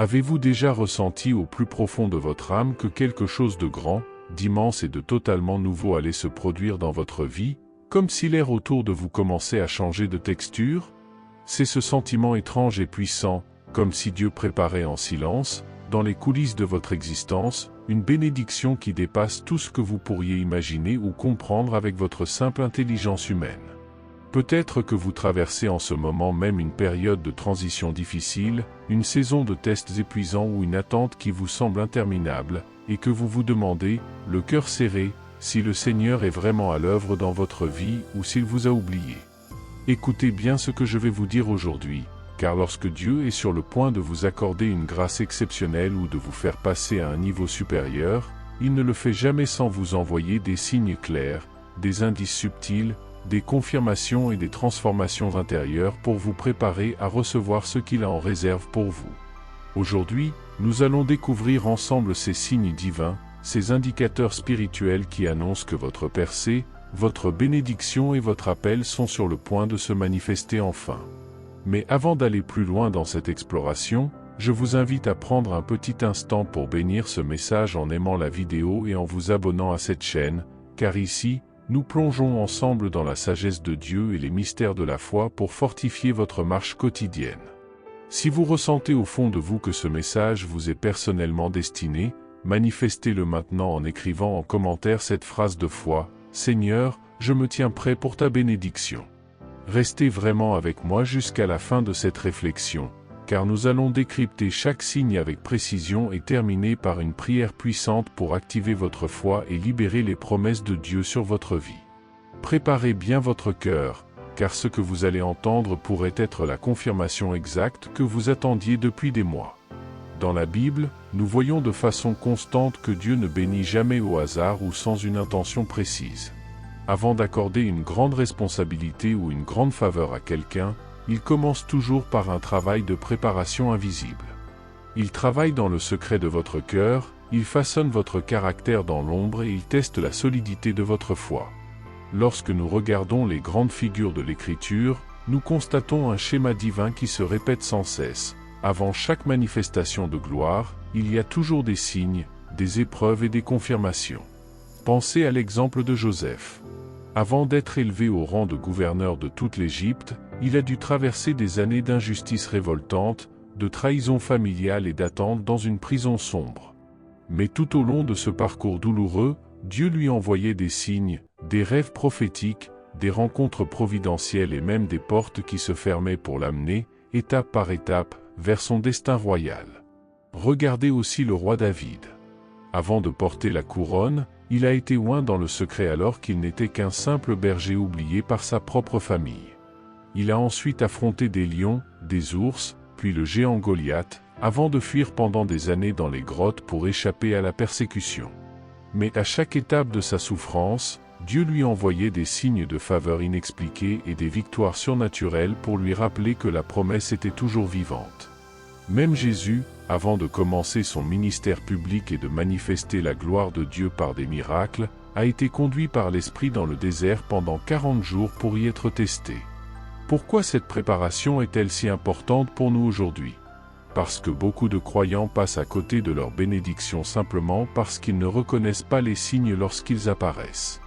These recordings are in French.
Avez-vous déjà ressenti au plus profond de votre âme que quelque chose de grand, d'immense et de totalement nouveau allait se produire dans votre vie, comme si l'air autour de vous commençait à changer de texture? C'est ce sentiment étrange et puissant, comme si Dieu préparait en silence, dans les coulisses de votre existence, une bénédiction qui dépasse tout ce que vous pourriez imaginer ou comprendre avec votre simple intelligence humaine. Peut-être que vous traversez en ce moment même une période de transition difficile, une saison de tests épuisants ou une attente qui vous semble interminable, et que vous vous demandez, le cœur serré, si le Seigneur est vraiment à l'œuvre dans votre vie ou s'il vous a oublié. Écoutez bien ce que je vais vous dire aujourd'hui, car lorsque Dieu est sur le point de vous accorder une grâce exceptionnelle ou de vous faire passer à un niveau supérieur, il ne le fait jamais sans vous envoyer des signes clairs, des indices subtils, des confirmations et des transformations intérieures pour vous préparer à recevoir ce qu'il a en réserve pour vous. Aujourd'hui, nous allons découvrir ensemble ces signes divins, ces indicateurs spirituels qui annoncent que votre percée, votre bénédiction et votre appel sont sur le point de se manifester enfin. Mais avant d'aller plus loin dans cette exploration, je vous invite à prendre un petit instant pour bénir ce message en aimant la vidéo et en vous abonnant à cette chaîne, car ici, nous plongeons ensemble dans la sagesse de Dieu et les mystères de la foi pour fortifier votre marche quotidienne. Si vous ressentez au fond de vous que ce message vous est personnellement destiné, manifestez-le maintenant en écrivant en commentaire cette phrase de foi, « Seigneur, je me tiens prêt pour ta bénédiction ». Restez vraiment avec moi jusqu'à la fin de cette réflexion, car nous allons décrypter chaque signe avec précision et terminer par une prière puissante pour activer votre foi et libérer les promesses de Dieu sur votre vie. Préparez bien votre cœur, car ce que vous allez entendre pourrait être la confirmation exacte que vous attendiez depuis des mois. Dans la Bible, nous voyons de façon constante que Dieu ne bénit jamais au hasard ou sans une intention précise. Avant d'accorder une grande responsabilité ou une grande faveur à quelqu'un, il commence toujours par un travail de préparation invisible. Il travaille dans le secret de votre cœur, il façonne votre caractère dans l'ombre et il teste la solidité de votre foi. Lorsque nous regardons les grandes figures de l'Écriture, nous constatons un schéma divin qui se répète sans cesse. Avant chaque manifestation de gloire, il y a toujours des signes, des épreuves et des confirmations. Pensez à l'exemple de Joseph. Avant d'être élevé au rang de gouverneur de toute l'Égypte, il a dû traverser des années d'injustice révoltante, de trahison familiale et d'attente dans une prison sombre. Mais tout au long de ce parcours douloureux, Dieu lui envoyait des signes, des rêves prophétiques, des rencontres providentielles et même des portes qui se fermaient pour l'amener, étape par étape, vers son destin royal. Regardez aussi le roi David. Avant de porter la couronne, il a été oint dans le secret alors qu'il n'était qu'un simple berger oublié par sa propre famille. Il a ensuite affronté des lions, des ours, puis le géant Goliath, avant de fuir pendant des années dans les grottes pour échapper à la persécution. Mais à chaque étape de sa souffrance, Dieu lui envoyait des signes de faveur inexpliqués et des victoires surnaturelles pour lui rappeler que la promesse était toujours vivante. Même Jésus, avant de commencer son ministère public et de manifester la gloire de Dieu par des miracles, a été conduit par l'Esprit dans le désert pendant 40 jours pour y être testé. Pourquoi cette préparation est-elle si importante pour nous aujourd'hui? Parce que beaucoup de croyants passent à côté de leur bénédiction simplement parce qu'ils ne reconnaissent pas les signes lorsqu'ils apparaissent.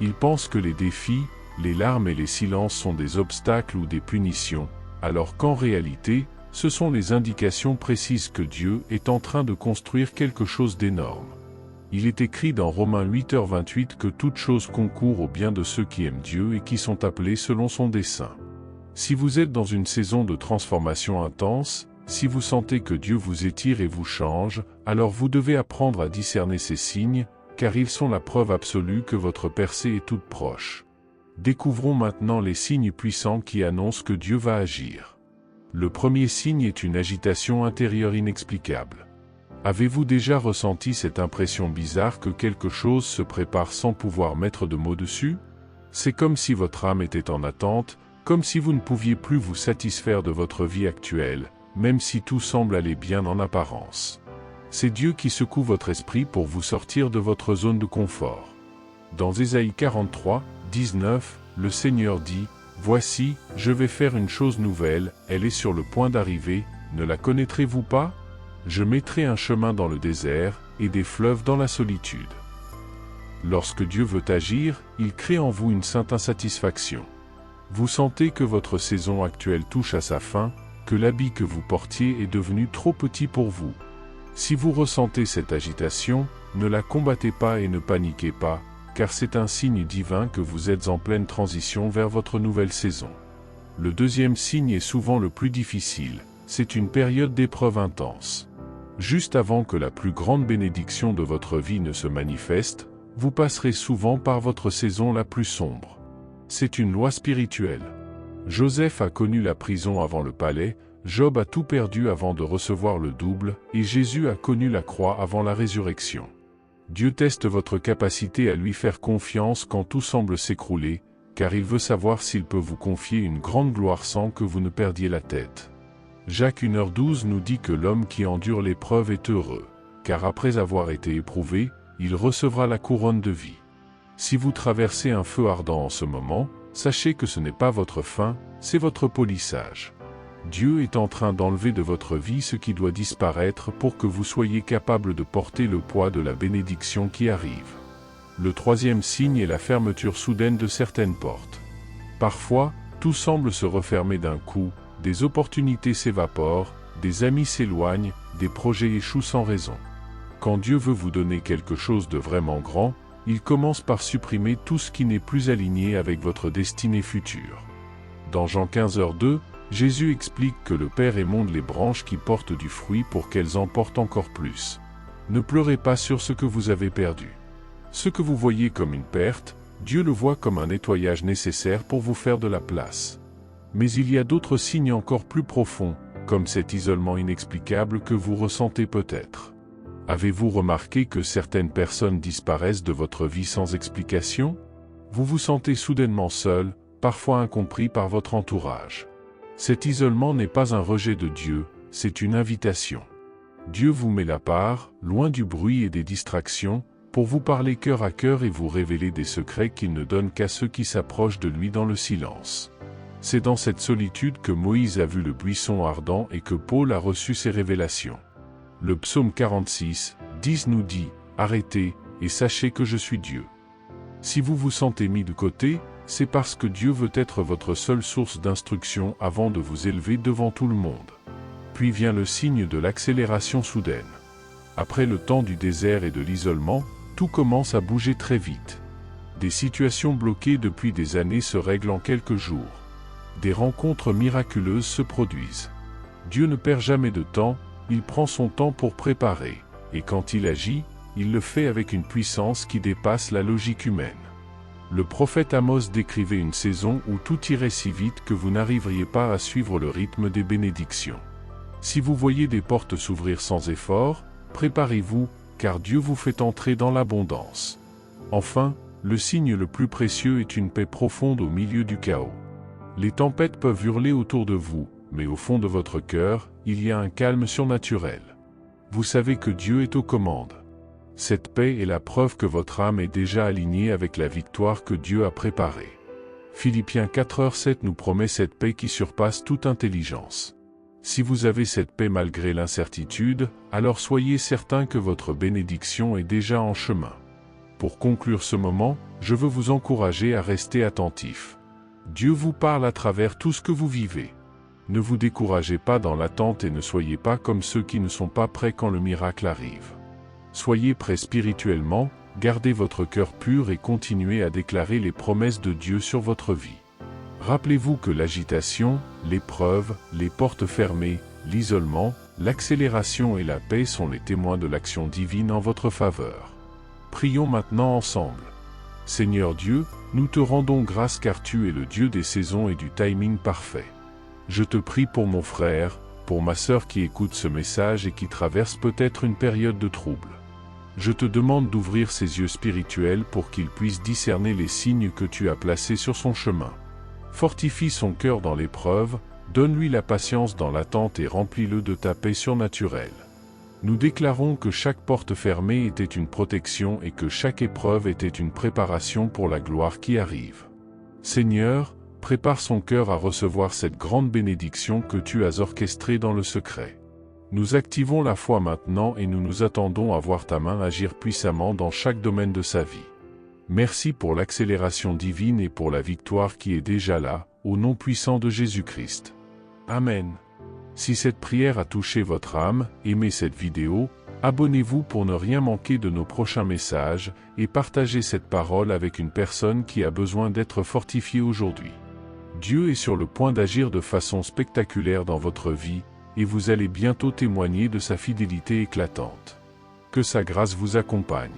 Ils pensent que les défis, les larmes et les silences sont des obstacles ou des punitions, alors qu'en réalité, ce sont les indications précises que Dieu est en train de construire quelque chose d'énorme. Il est écrit dans Romains 8h28 que toute chose concourt au bien de ceux qui aiment Dieu et qui sont appelés selon son dessein. Si vous êtes dans une saison de transformation intense, si vous sentez que Dieu vous étire et vous change, alors vous devez apprendre à discerner ces signes, car ils sont la preuve absolue que votre percée est toute proche. Découvrons maintenant les signes puissants qui annoncent que Dieu va agir. Le premier signe est une agitation intérieure inexplicable. Avez-vous déjà ressenti cette impression bizarre que quelque chose se prépare sans pouvoir mettre de mots dessus? C'est comme si votre âme était en attente, comme si vous ne pouviez plus vous satisfaire de votre vie actuelle, même si tout semble aller bien en apparence. C'est Dieu qui secoue votre esprit pour vous sortir de votre zone de confort. Dans Ésaïe 43, 19, le Seigneur dit, « Voici, je vais faire une chose nouvelle, elle est sur le point d'arriver, ne la connaîtrez-vous pas? Je mettrai un chemin dans le désert, et des fleuves dans la solitude. Lorsque Dieu veut agir, il crée en vous une sainte insatisfaction. Vous sentez que votre saison actuelle touche à sa fin, que l'habit que vous portiez est devenu trop petit pour vous. Si vous ressentez cette agitation, ne la combattez pas et ne paniquez pas, car c'est un signe divin que vous êtes en pleine transition vers votre nouvelle saison. Le deuxième signe est souvent le plus difficile, c'est une période d'épreuve intense. Juste avant que la plus grande bénédiction de votre vie ne se manifeste, vous passerez souvent par votre saison la plus sombre. C'est une loi spirituelle. Joseph a connu la prison avant le palais, Job a tout perdu avant de recevoir le double, et Jésus a connu la croix avant la résurrection. Dieu teste votre capacité à lui faire confiance quand tout semble s'écrouler, car il veut savoir s'il peut vous confier une grande gloire sans que vous ne perdiez la tête. Jacques 1h12 nous dit que l'homme qui endure l'épreuve est heureux, car après avoir été éprouvé, il recevra la couronne de vie. Si vous traversez un feu ardent en ce moment, sachez que ce n'est pas votre fin, c'est votre polissage. Dieu est en train d'enlever de votre vie ce qui doit disparaître pour que vous soyez capable de porter le poids de la bénédiction qui arrive. Le troisième signe est la fermeture soudaine de certaines portes. Parfois, tout semble se refermer d'un coup, des opportunités s'évaporent, des amis s'éloignent, des projets échouent sans raison. Quand Dieu veut vous donner quelque chose de vraiment grand, il commence par supprimer tout ce qui n'est plus aligné avec votre destinée future. Dans Jean 15h2, Jésus explique que le Père émonde les branches qui portent du fruit pour qu'elles en portent encore plus. Ne pleurez pas sur ce que vous avez perdu. Ce que vous voyez comme une perte, Dieu le voit comme un nettoyage nécessaire pour vous faire de la place. Mais il y a d'autres signes encore plus profonds, comme cet isolement inexplicable que vous ressentez peut-être. Avez-vous remarqué que certaines personnes disparaissent de votre vie sans explication? Vous vous sentez soudainement seul, parfois incompris par votre entourage. Cet isolement n'est pas un rejet de Dieu, c'est une invitation. Dieu vous met à part, loin du bruit et des distractions, pour vous parler cœur à cœur et vous révéler des secrets qu'il ne donne qu'à ceux qui s'approchent de lui dans le silence. C'est dans cette solitude que Moïse a vu le buisson ardent et que Paul a reçu ses révélations. Le psaume 46, 10 nous dit « Arrêtez, et sachez que je suis Dieu ». Si vous vous sentez mis de côté, c'est parce que Dieu veut être votre seule source d'instruction avant de vous élever devant tout le monde. Puis vient le signe de l'accélération soudaine. Après le temps du désert et de l'isolement, tout commence à bouger très vite. Des situations bloquées depuis des années se règlent en quelques jours. Des rencontres miraculeuses se produisent. Dieu ne perd jamais de temps, il prend son temps pour préparer, et quand il agit, il le fait avec une puissance qui dépasse la logique humaine. Le prophète Amos décrivait une saison où tout irait si vite que vous n'arriveriez pas à suivre le rythme des bénédictions. Si vous voyez des portes s'ouvrir sans effort, préparez-vous, car Dieu vous fait entrer dans l'abondance. Enfin, le signe le plus précieux est une paix profonde au milieu du chaos. Les tempêtes peuvent hurler autour de vous, mais au fond de votre cœur, il y a un calme surnaturel. Vous savez que Dieu est aux commandes. Cette paix est la preuve que votre âme est déjà alignée avec la victoire que Dieu a préparée. Philippiens 4h7 nous promet cette paix qui surpasse toute intelligence. Si vous avez cette paix malgré l'incertitude, alors soyez certain que votre bénédiction est déjà en chemin. Pour conclure ce moment, je veux vous encourager à rester attentif. Dieu vous parle à travers tout ce que vous vivez. Ne vous découragez pas dans l'attente et ne soyez pas comme ceux qui ne sont pas prêts quand le miracle arrive. Soyez prêts spirituellement, gardez votre cœur pur et continuez à déclarer les promesses de Dieu sur votre vie. Rappelez-vous que l'agitation, l'épreuve, les portes fermées, l'isolement, l'accélération et la paix sont les témoins de l'action divine en votre faveur. Prions maintenant ensemble. Seigneur Dieu, nous te rendons grâce car tu es le Dieu des saisons et du timing parfait. Je te prie pour mon frère, pour ma sœur qui écoute ce message et qui traverse peut-être une période de trouble. Je te demande d'ouvrir ses yeux spirituels pour qu'il puisse discerner les signes que tu as placés sur son chemin. Fortifie son cœur dans l'épreuve, donne-lui la patience dans l'attente et remplis-le de ta paix surnaturelle. Nous déclarons que chaque porte fermée était une protection et que chaque épreuve était une préparation pour la gloire qui arrive. Seigneur, prépare son cœur à recevoir cette grande bénédiction que tu as orchestrée dans le secret. Nous activons la foi maintenant et nous nous attendons à voir ta main agir puissamment dans chaque domaine de sa vie. Merci pour l'accélération divine et pour la victoire qui est déjà là, au nom puissant de Jésus-Christ. Amen. Si cette prière a touché votre âme, aimez cette vidéo, abonnez-vous pour ne rien manquer de nos prochains messages, et partagez cette parole avec une personne qui a besoin d'être fortifiée aujourd'hui. Dieu est sur le point d'agir de façon spectaculaire dans votre vie, et vous allez bientôt témoigner de sa fidélité éclatante. Que sa grâce vous accompagne.